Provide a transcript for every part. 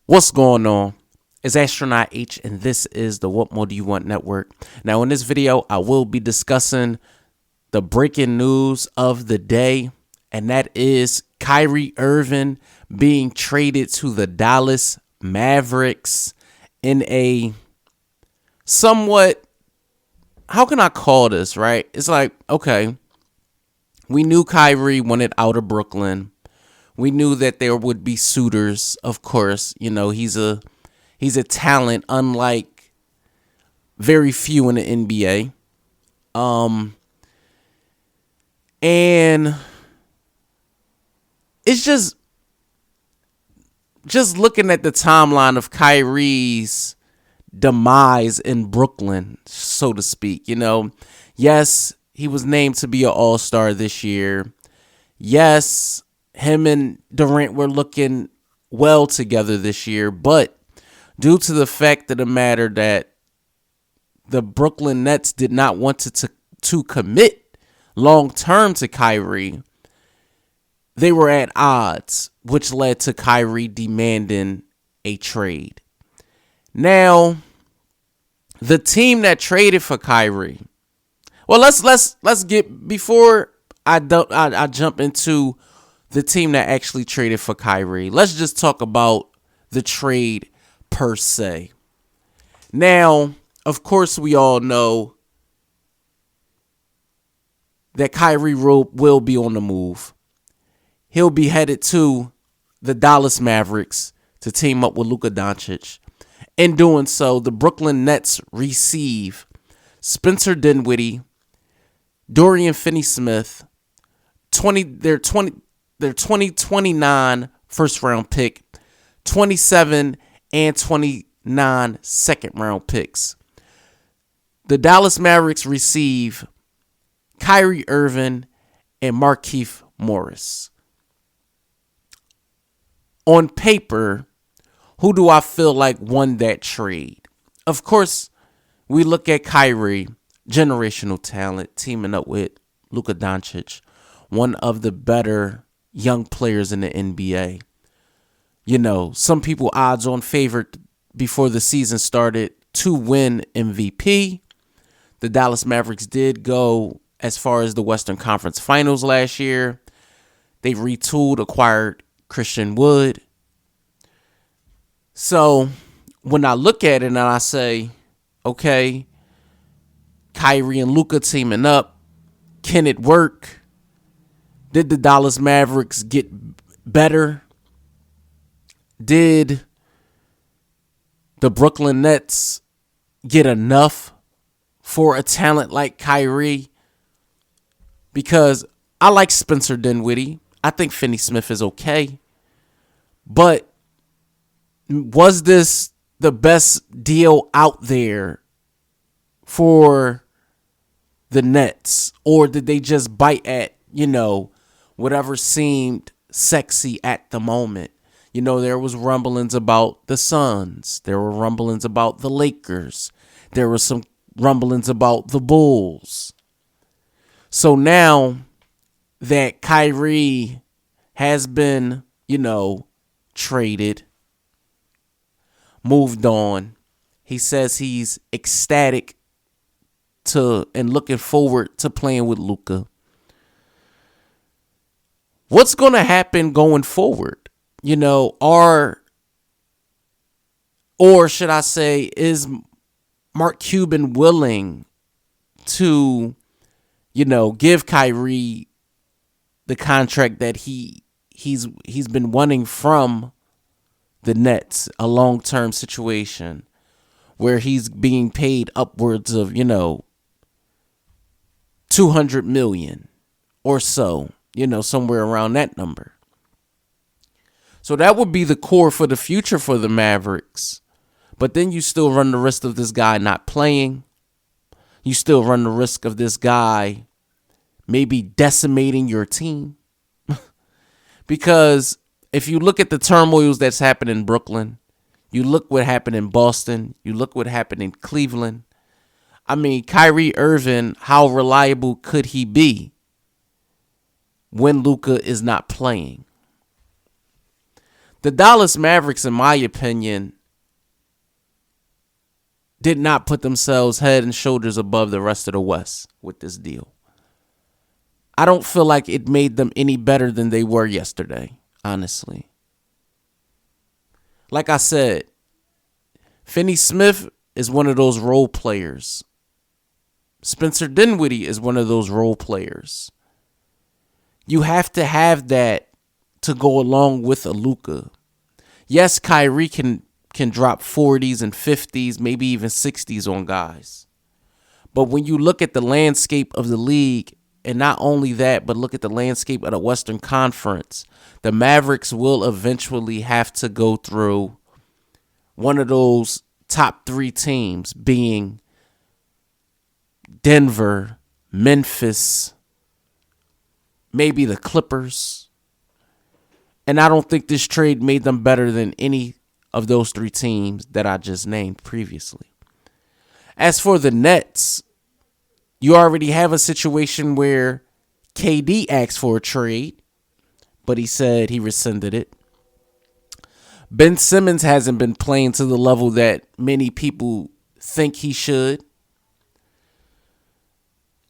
What's going on? It's Astronaut H, and this is the What More Do You Want Network. Now, in this video, I will be discussing the breaking news of the day, and that is Kyrie Irving being traded to the Dallas Mavericks in a somewhat, how can I call this, right? It's like, okay, we knew Kyrie wanted out of Brooklyn. We knew that there would be suitors, of course. You know, he's a talent unlike very few in the NBA. And it's just looking at the timeline of Kyrie's demise in Brooklyn, so to speak. You know, yes, he was named to be an all-star this year. Yes, him and Durant were looking well together this year, but due to the fact of the matter that the Brooklyn Nets did not want to commit long-term to Kyrie, they were at odds, which led to Kyrie demanding a trade. Now, the team that traded for Kyrie, well, let's get, before I jump into the team that actually traded for Kyrie, let's just talk about the trade per se. Now, of course, we all know that Kyrie will be on the move. He'll be headed to the Dallas Mavericks to team up with Luka Dončić. In doing so, the Brooklyn Nets receive Spencer Dinwiddie, Dorian Finney-Smith, their 2029 first round pick, 27 and 29 second round picks. The Dallas Mavericks receive Kyrie Irving and Markieff Morris. On paper, who do I feel like won that trade? Of course, we look at Kyrie, generational talent, teaming up with Luka Dončić, one of the better young players in the NBA. You know, some people odds on favorite before the season started to win MVP. The Dallas Mavericks did go as far as the Western Conference Finals last year. They retooled, acquired Christian Wood. So when I look at it and I say, okay, Kyrie and Luka teaming up, can it work? Did the Dallas Mavericks get better? Did the Brooklyn Nets get enough for a talent like Kyrie? Because I like Spencer Dinwiddie. I think Finney-Smith is okay. But was this the best deal out there for the Nets? Or did they just bite at, you know, whatever seemed sexy at the moment? You know, there was rumblings about the Suns. There were rumblings about the Lakers. There were some rumblings about the Bulls. So now that Kyrie has been, you know, traded, moved on, he says he's ecstatic to and looking forward to playing with Luka. What's going to happen going forward? You know, or should I say, is Mark Cuban willing to, you know, give Kyrie the contract that he's been wanting from the Nets, a long-term situation where he's being paid upwards of, you know, $200 million or so, you know, somewhere around that number. So that would be the core for the future for the Mavericks. But then you still run the risk of this guy not playing. You still run the risk of this guy maybe decimating your team. Because if you look at the turmoils that's happened in Brooklyn, you look what happened in Boston, you look what happened in Cleveland. I mean, Kyrie Irving, how reliable could he be when Luka is not playing? The Dallas Mavericks, in my opinion, did not put themselves head and shoulders above the rest of the West with this deal. I don't feel like it made them any better than they were yesterday, honestly. Like I said, Finney Smith is one of those role players. Spencer Dinwiddie is one of those role players. You have to have that to go along with a Luka. Yes, Kyrie can drop 40s and 50s, maybe even 60s on guys. But when you look at the landscape of the league, and not only that, but look at the landscape of the Western Conference, the Mavericks will eventually have to go through one of those top 3 teams, being Denver, Memphis, maybe the Clippers. And I don't think this trade made them better than any of those 3 teams that I just named previously. As for the Nets, you already have a situation where KD asked for a trade, but he said he rescinded it. Ben Simmons hasn't been playing to the level that many people think he should.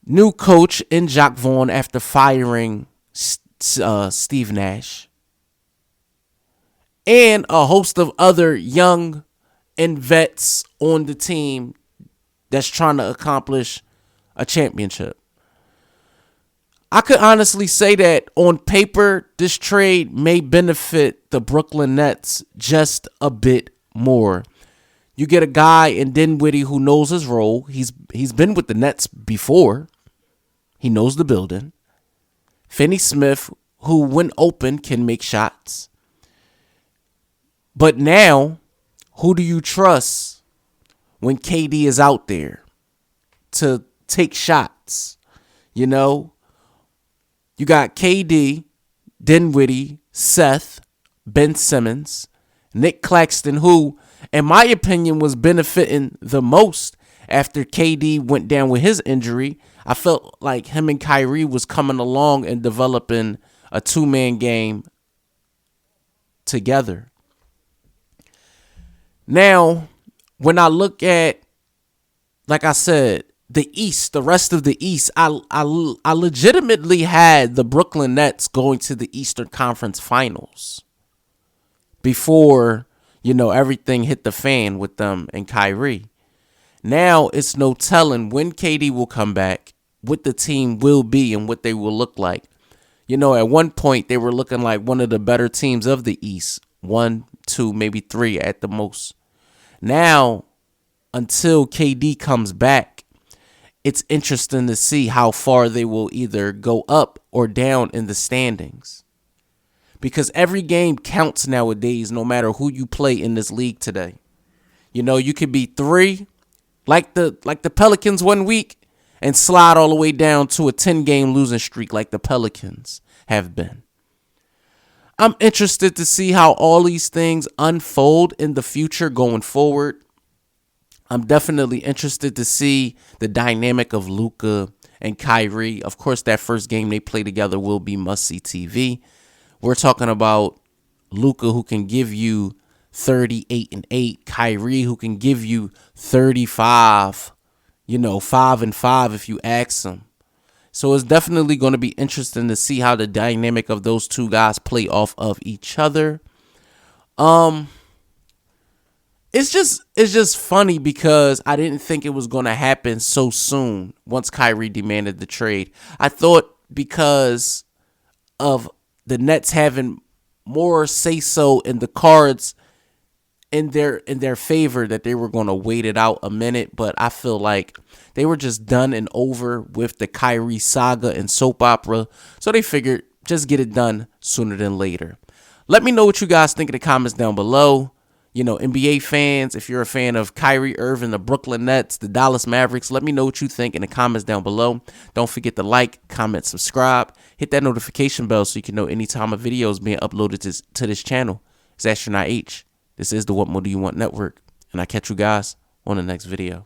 New coach in Jacques Vaughn after firing Steve Nash. And a host of other young and vets on the team that's trying to accomplish a championship. I could honestly say that on paper, this trade may benefit the Brooklyn Nets just a bit more. You get a guy in Dinwiddie who knows his role. He's been with the Nets before. He knows the building. Finney Smith, who when open can make shots. But now, who do you trust when KD is out there to take shots? You know, you got KD, Dinwiddie, Seth, Ben Simmons, Nick Claxton, who, in my opinion, was benefiting the most after KD went down with his injury. I felt like him and Kyrie was coming along and developing a 2-man game together. Now, when I look at, like I said, the East, the rest of the East, I legitimately had the Brooklyn Nets going to the Eastern Conference Finals before, everything hit the fan with them and Kyrie. Now it's no telling when KD will come back, what the team will be, and what they will look like. At one point, they were looking like one of the better teams of the East. 1, 2, maybe 3 at the most. Now, until KD comes back, it's interesting to see how far they will either go up or down in the standings. Because every game counts nowadays, no matter who you play in this league today. You could be 3, like the Pelicans one week, and slide all the way down to a 10-game losing streak like the Pelicans have been. I'm interested to see how all these things unfold in the future going forward. I'm definitely interested to see the dynamic of Luka and Kyrie. Of course, that first game they play together will be must-see TV. We're talking about Luka, who can give you 38 and 8. Kyrie, who can give you 35, 5 and 5 if you ask him. So it's definitely going to be interesting to see how the dynamic of those two guys play off of each other. It's just funny because I didn't think it was going to happen so soon once Kyrie demanded the trade. I thought because of the Nets having more say-so in the cards in their favor that they were going to wait it out a minute, but I feel like they were just done and over with the Kyrie saga and soap opera, so they figured just get it done sooner than later. Let me know what you guys think in the comments down below. NBA fans, if you're a fan of Kyrie Irving, the Brooklyn Nets, the Dallas Mavericks, let me know what you think in the comments down below. Don't forget to like, comment, subscribe, hit that notification bell so you can know anytime a video is being uploaded to this channel. It's Astronaut H. This is the What More Do You Want Network, and I catch you guys on the next video.